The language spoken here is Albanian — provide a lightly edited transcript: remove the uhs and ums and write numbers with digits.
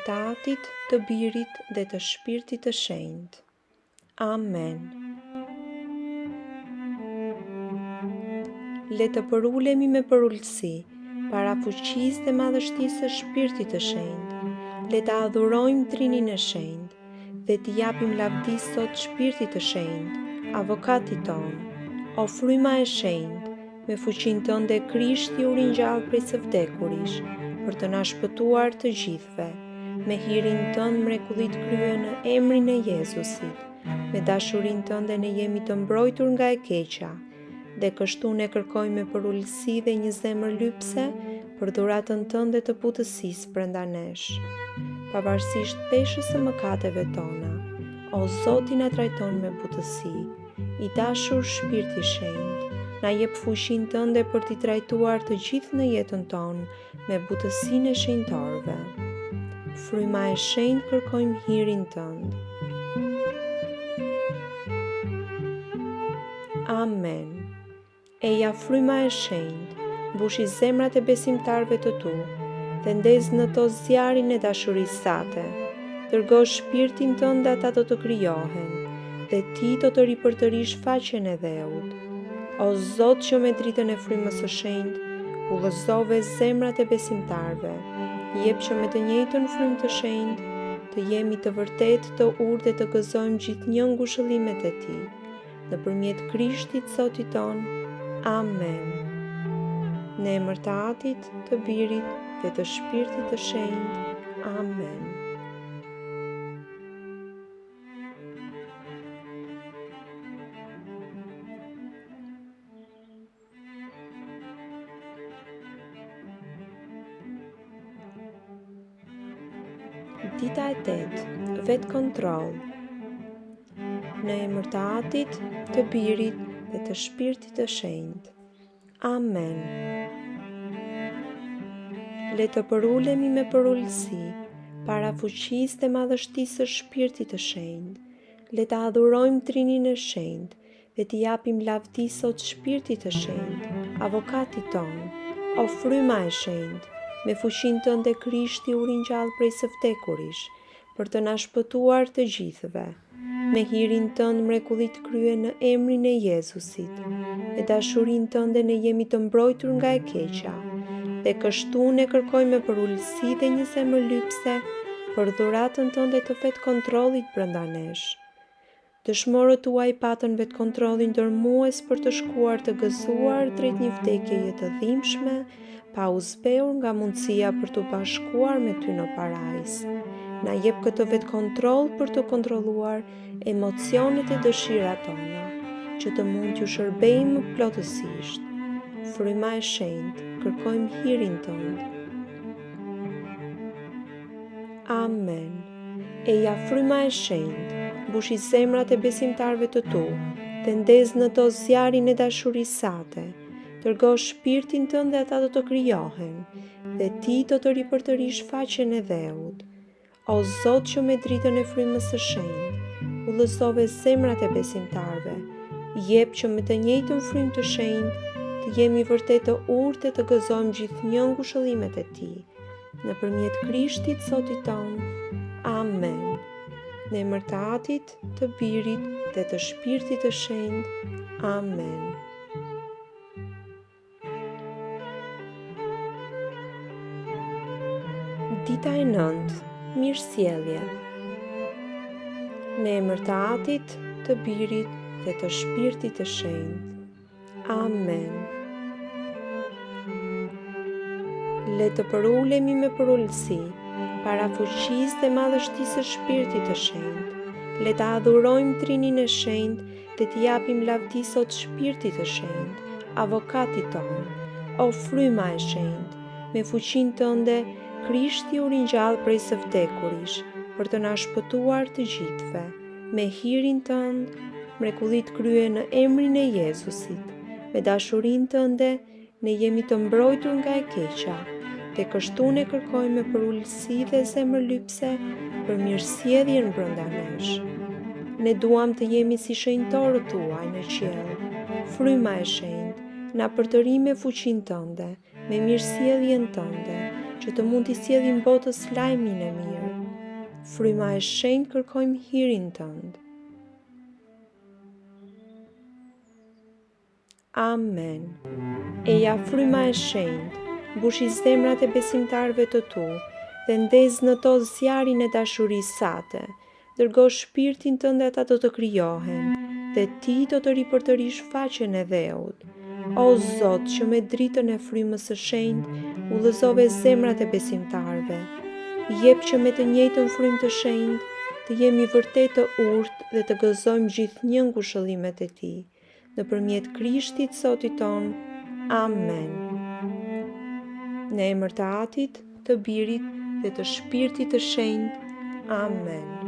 të Atit, të Birit dhe të Shpirtit të Shenjtë. Amen. Le të përulemi me përullësi para fuqisë dhe madhështisë së Shpirtit të Shenjtë. Le të adhurojmë Trinin e Shenjtë dhe t'i japim lavdi sot Shpirtit të Shenjtë, avokatit tonë. O fryma e shenjtë, me fuqinë tënde Krishti u ringjall prej së vdekurish, për të na shpëtuar të gjithëve. Me hirin tënd mrekullit krye në emrin e Jezusit. Me dashurinë tënde ne jemi të mbrojtur nga e keqja, dhe kështu ne kërkojmë me përullësi dhe një zemër lypse për dhuratën tënde të butësisë brenda nesh. Pavarësisht peshës së mëkateve tona, o Zoti na trajton me butësi. I dashur Shpirti i Shenjtë, na jep fuqinë tënde për t'i trajtuar të gjithë në jetën tonë me butësinë e shenjtorëve. Fryma e shenjtë, kërkojmë hirin tënd. Amen. Eja fryma e shenjtë, mbushi zemrat e besimtarëve të tu, dhe ndez në to zjarin e dashurisë sate. Dërgo shpirtin tënd dhe ata do të krijohen, dhe ti do të ripërtërish faqen e dheut. O Zot, që me dritën e frymës së shenjtë, udhëzove zemrat e besimtarëve, jep që me të njëjtën frymë të shenjtë, të jemi të vërtet të urtë dhe të gëzojmë gjithnjë ngushëllimet e Tij. Nëpërmjet Krishtit Zotit ton. Amen. Në emër të Atit, të Birit dhe të Shpirtit të Shenjtë. Amen. Dita e 8. Vetë kontroll. Në emër të Atit, të Birit dhe të Shpirtit të Shenjtë. Amen. Le të përulemi me përullësi para fuqisë dhe madhështisë së Shpirtit të Shenjtë. Le të adhurojmë Trinin e Shenjtë dhe t'i japim lavdi sot Shpirtit të Shenjtë, avokatit tonë. O fryma e shenjtë, me fuqinë tënde Krishti u ringjall prej së vdekurish, për të na shpëtuar të gjithëve. Me hirin tënd mrekullit krye në emrin e Jezusit. Me dashurinë tënde ne jemi të mbrojtur nga e keqja, dhe kështu ne kërkojmë me përullësi dhe një zemër lypse për dhuratën tënde të vetë kontrollit brenda nesh. Dëshmorët tuaj patën vetë kontrollin ndërmues për të shkuar të gëzuar drejt një vdekjeje të dhimbshme, pa u zbeur nga mundësia për të bashkuar me ty në parajs. Na jep këtë vetë kontroll për të kontrolluar emocionet e dëshirat tona, që të mund t'ju shërbejmë plotësisht. Fryma e shenjtë, kërkojmë hirin tënd. Amen. Eja fryma e shenjtë, mbushi zemrat e besimtarëve të tu, dhe ndez në to zjarin e dashurisë sate. Dërgo shpirtin tënd dhe ata do të krijohen, dhe ti do të ripërtërish faqen e dheut. O Zot, që me dritën e frymës së shenjtë, udhëzove zemrat e besimtarëve, jep që me të njëjtën frymë të shenjtë, të jemi vërtet të urtë dhe të gëzojmë gjithnjë ngushëllimet e Tij. Nëpërmjet Krishtit Zotit ton. Amen. Në emër të Atit, të Birit dhe të Shpirtit të Shenjtë. Amen. Dita e 9. Mirësjellje. Në emër të Atit, të Birit dhe të Shpirtit të Shenjtë. Amen. Le të përulemi me përullësi para fuqisë dhe madhështisë së Shpirtit të Shenjtë. Le të adhurojmë Trinin e Shenjtë dhe t'i japim lavdi sot Shpirtit të Shenjtë, avokatit tonë. O fryma e shenjtë, me fuqinë tënde Krishti u ringjall prej së vdekurish, për të na shpëtuar të gjithëve. Me hirin tënd, mrekullit krye në emrin e Jezusit. Me dashurinë tënde, ne jemi të mbrojtur nga e keqja, dhe kështu ne kërkojmë me përullësi dhe zemër lypse për mirësjelljen brenda nesh. Ne duam të jemi si shenjtorët tuaj në qiell. Fryma e shenjtë, na përtëri me fuqinë tënde, me mirësjelljen tënde, që të mund t'i sjellim botës lajmin e mirë. Fryma e shenjtë kërkojmë hirin tënd. Amen. Eja fryma e shenjtë, mbushi zemrat e besimtarëve të tu dhe ndez në to zjarin e dashurisë sate. Dërgo shpirtin tënd dhe ata do të krijohen, dhe ti do të ripërtërish faqen e dheut. O Zot, që me dritën e frymës së shenjtë udhëzove zemrat e besimtarëve, jep që me të njëjtën frymë të shenjtë të jemi vërtet të urtë dhe të gëzojmë gjithnjë ngushëllimet e Tij. Nëpërmjet Krishtit Zotit ton. Amen. Në emër të Atit, të Birit dhe të Shpirtit të Shenjtë. Amen.